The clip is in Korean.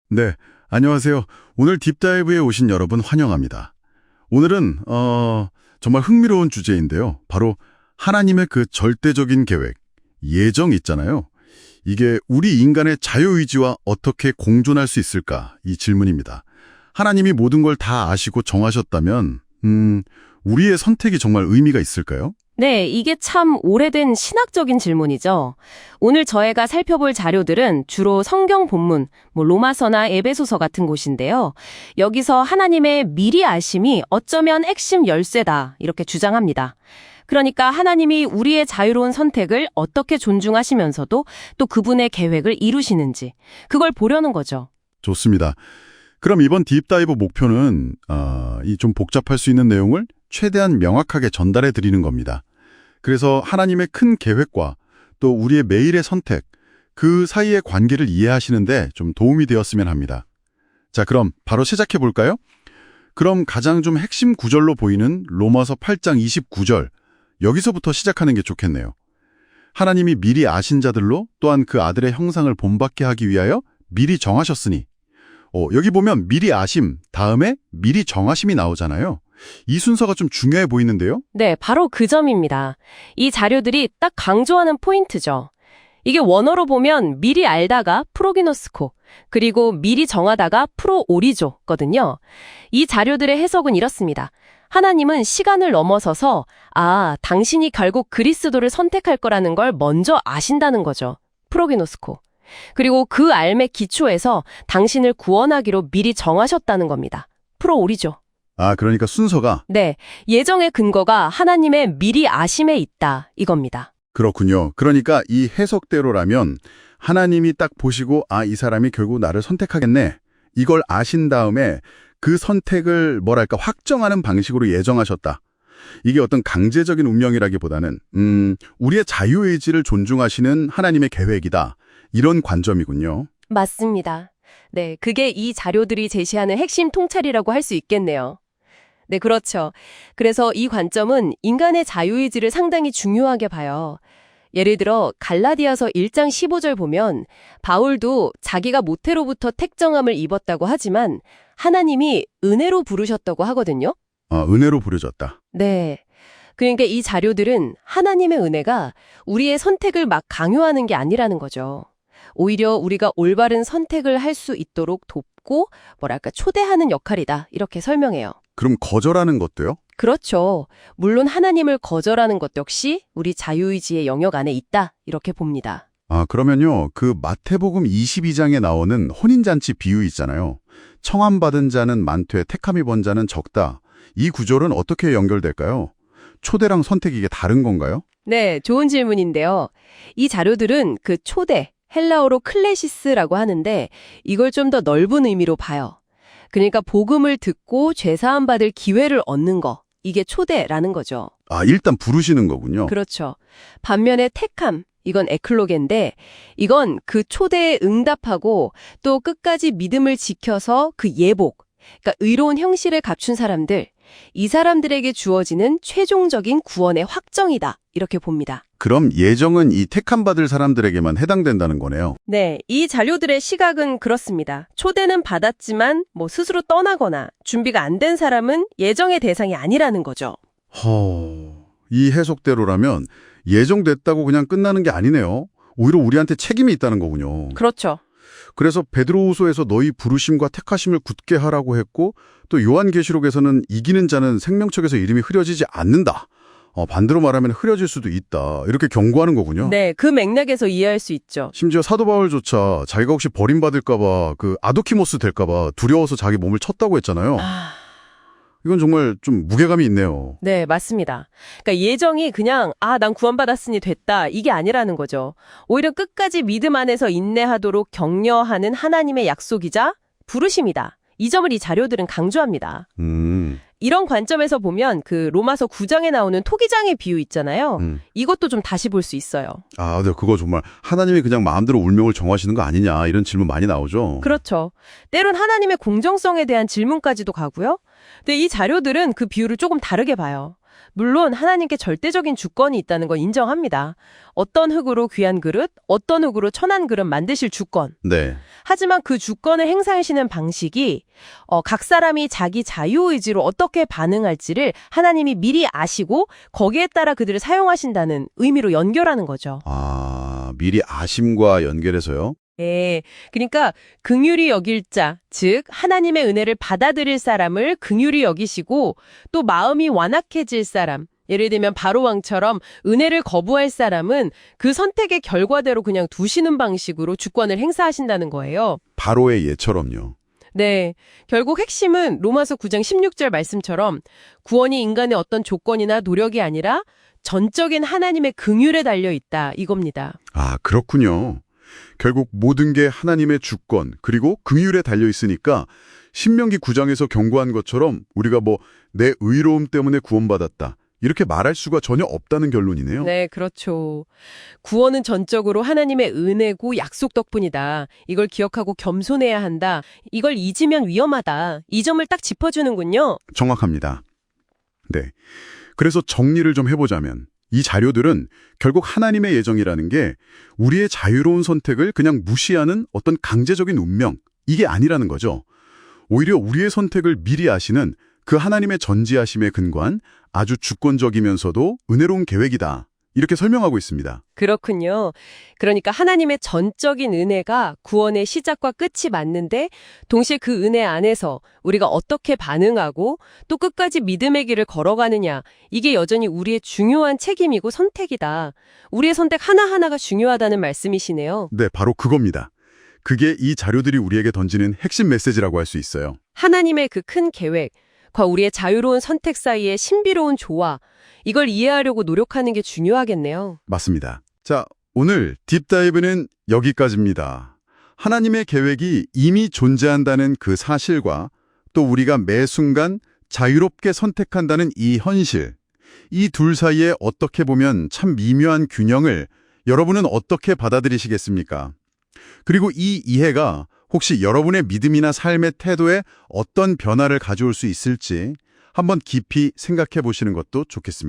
네, 안녕하세요. 오늘 딥다이브에 오신 여러분 환영합니다. 오늘은 정말 흥미로운 주제인데요. 바로 하나님의 그 절대적인 계획, 예정 있잖아요. 이게 우리 인간의 자유의지와 어떻게 공존할 수 있을까? 이 질문입니다. 하나님이 모든 걸 다 아시고 정하셨다면 우리의 선택이 정말 의미가 있을까요? 네, 이게 참 오래된 신학적인 질문이죠. 오늘 저희가 살펴볼 자료들은 주로 성경 본문, 로마서나 에베소서 같은 곳인데요. 여기서 하나님의 미리 아심이 어쩌면 핵심 열쇠다, 이렇게 주장합니다. 그러니까 하나님이 우리의 자유로운 선택을 어떻게 존중하시면서도 또 그분의 계획을 이루시는지, 그걸 보려는 거죠. 좋습니다. 그럼 이번 딥다이브 목표는 이 좀 복잡할 수 있는 내용을 최대한 명확하게 전달해 드리는 겁니다. 그래서 하나님의 큰 계획과 또 우리의 매일의 선택, 그 사이의 관계를 이해하시는데 좀 도움이 되었으면 합니다. 자, 그럼 바로 시작해 볼까요? 그럼 가장 좀 핵심 구절로 보이는 로마서 8장 29절, 여기서부터 시작하는 게 좋겠네요. 하나님이 미리 아신 자들로 또한 그 아들의 형상을 본받게 하기 위하여 미리 정하셨으니, 여기 보면 미리 아심, 다음에 미리 정하심이 나오잖아요. 이 순서가 좀 중요해 보이는데요? 네, 바로 그 점입니다. 이 자료들이 딱 강조하는 포인트죠. 이게 원어로 보면 미리 알다가 프로기노스코, 그리고 미리 정하다가 프로오리조거든요. 이 자료들의 해석은 이렇습니다. 하나님은 시간을 넘어서서 당신이 결국 그리스도를 선택할 거라는 걸 먼저 아신다는 거죠. 프로기노스코. 그리고 그 알매 기초에서 당신을 구원하기로 미리 정하셨다는 겁니다. 프로오리조. 그러니까 순서가? 네, 예정의 근거가 하나님의 미리 아심에 있다, 이겁니다. 그렇군요. 그러니까 이 해석대로라면 하나님이 딱 보시고 이 사람이 결국 나를 선택하겠네. 이걸 아신 다음에 그 선택을 확정하는 방식으로 예정하셨다. 이게 어떤 강제적인 운명이라기보다는 우리의 자유의지를 존중하시는 하나님의 계획이다. 이런 관점이군요. 맞습니다. 네, 그게 이 자료들이 제시하는 핵심 통찰이라고 할 수 있겠네요. 네, 그렇죠. 그래서 이 관점은 인간의 자유의지를 상당히 중요하게 봐요. 예를 들어 갈라디아서 1장 15절 보면 바울도 자기가 모태로부터 택정함을 입었다고 하지만 하나님이 은혜로 부르셨다고 하거든요. 은혜로 부르셨다. 네. 그러니까 이 자료들은 하나님의 은혜가 우리의 선택을 막 강요하는 게 아니라는 거죠. 오히려 우리가 올바른 선택을 할 수 있도록 돕고 초대하는 역할이다. 이렇게 설명해요. 그럼 거절하는 것도요? 그렇죠. 물론 하나님을 거절하는 것 역시 우리 자유의지의 영역 안에 있다. 이렇게 봅니다. 그러면요. 그 마태복음 22장에 나오는 혼인잔치 비유 있잖아요. 청함받은 자는 많되 택함이 번 자는 적다. 이 구절은 어떻게 연결될까요? 초대랑 선택이 이게 다른 건가요? 네, 좋은 질문인데요. 이 자료들은 그 초대, 헬라어로 클레시스라고 하는데 이걸 좀 더 넓은 의미로 봐요. 그러니까 복음을 듣고 죄사함 받을 기회를 얻는 거, 이게 초대라는 거죠. 일단 부르시는 거군요. 그렇죠. 반면에 택함, 이건 에클로게인데 이건 그 초대에 응답하고 또 끝까지 믿음을 지켜서 그 예복, 그러니까 의로운 형실을 갖춘 사람들, 이 사람들에게 주어지는 최종적인 구원의 확정이다. 이렇게 봅니다. 그럼 예정은 이 택함받을 사람들에게만 해당된다는 거네요. 네, 이 자료들의 시각은 그렇습니다. 초대는 받았지만 스스로 떠나거나 준비가 안 된 사람은 예정의 대상이 아니라는 거죠. 이 해석대로라면 예정됐다고 그냥 끝나는 게 아니네요. 오히려 우리한테 책임이 있다는 거군요. 그렇죠. 그래서 베드로후서에서 너희 부르심과 택하심을 굳게 하라고 했고 또 요한계시록에서는 이기는 자는 생명책에서 이름이 흐려지지 않는다. 반대로 말하면 흐려질 수도 있다. 이렇게 경고하는 거군요. 네, 그 맥락에서 이해할 수 있죠. 심지어 사도 바울조차 자기가 혹시 버림받을까 봐 아도키모스 될까 봐 두려워서 자기 몸을 쳤다고 했잖아요. 이건 정말 좀 무게감이 있네요. 네, 맞습니다. 그러니까 예정이 그냥 난 구원받았으니 됐다 이게 아니라는 거죠. 오히려 끝까지 믿음 안에서 인내하도록 격려하는 하나님의 약속이자 부르심이다. 이 점을 이 자료들은 강조합니다. 이런 관점에서 보면 그 로마서 9장에 나오는 토기장의 비유 있잖아요. 이것도 좀 다시 볼 수 있어요. 네, 그거 정말 하나님이 그냥 마음대로 운명을 정하시는 거 아니냐 이런 질문 많이 나오죠. 그렇죠. 때론 하나님의 공정성에 대한 질문까지도 가고요. 근데 이 자료들은 그 비유를 조금 다르게 봐요. 물론 하나님께 절대적인 주권이 있다는 건 인정합니다. 어떤 흙으로 귀한 그릇, 어떤 흙으로 천한 그릇 만드실 주권. 네. 하지만 그 주권을 행사하시는 방식이 각 사람이 자기 자유의지로 어떻게 반응할지를 하나님이 미리 아시고 거기에 따라 그들을 사용하신다는 의미로 연결하는 거죠. 아, 미리 아심과 연결해서요? 네, 그러니까 긍휼히 여길 자, 즉 하나님의 은혜를 받아들일 사람을 긍휼히 여기시고 또 마음이 완악해질 사람, 예를 들면 바로 왕처럼 은혜를 거부할 사람은 그 선택의 결과대로 그냥 두시는 방식으로 주권을 행사하신다는 거예요. 바로의 예처럼요. 네, 결국 핵심은 로마서 9장 16절 말씀처럼 구원이 인간의 어떤 조건이나 노력이 아니라 전적인 하나님의 긍휼에 달려 있다 이겁니다. 아, 그렇군요. 결국 모든 게 하나님의 주권 그리고 긍휼에 달려 있으니까 신명기 9장에서 경고한 것처럼 우리가 내 의로움 때문에 구원받았다 이렇게 말할 수가 전혀 없다는 결론이네요. 네, 그렇죠. 구원은 전적으로 하나님의 은혜고 약속 덕분이다. 이걸 기억하고 겸손해야 한다. 이걸 잊으면 위험하다. 이 점을 딱 짚어주는군요. 정확합니다. 네. 그래서 정리를 좀 해보자면 이 자료들은 결국 하나님의 예정이라는 게 우리의 자유로운 선택을 그냥 무시하는 어떤 강제적인 운명, 이게 아니라는 거죠. 오히려 우리의 선택을 미리 아시는 그 하나님의 전지하심에 근거한 아주 주권적이면서도 은혜로운 계획이다. 이렇게 설명하고 있습니다. 그렇군요. 그러니까 하나님의 전적인 은혜가 구원의 시작과 끝이 맞는데 동시에 그 은혜 안에서 우리가 어떻게 반응하고 또 끝까지 믿음의 길을 걸어가느냐 이게 여전히 우리의 중요한 책임이고 선택이다. 우리의 선택 하나하나가 중요하다는 말씀이시네요. 네, 바로 그겁니다. 그게 이 자료들이 우리에게 던지는 핵심 메시지라고 할 수 있어요. 하나님의 그 큰 계획과 우리의 자유로운 선택 사이의 신비로운 조화 이걸 이해하려고 노력하는 게 중요하겠네요. 맞습니다. 자, 오늘 딥다이브는 여기까지입니다. 하나님의 계획이 이미 존재한다는 그 사실과 또 우리가 매 순간 자유롭게 선택한다는 이 현실, 이 둘 사이에 어떻게 보면 참 미묘한 균형을 여러분은 어떻게 받아들이시겠습니까? 그리고 이 이해가 혹시 여러분의 믿음이나 삶의 태도에 어떤 변화를 가져올 수 있을지 한번 깊이 생각해 보시는 것도 좋겠습니다.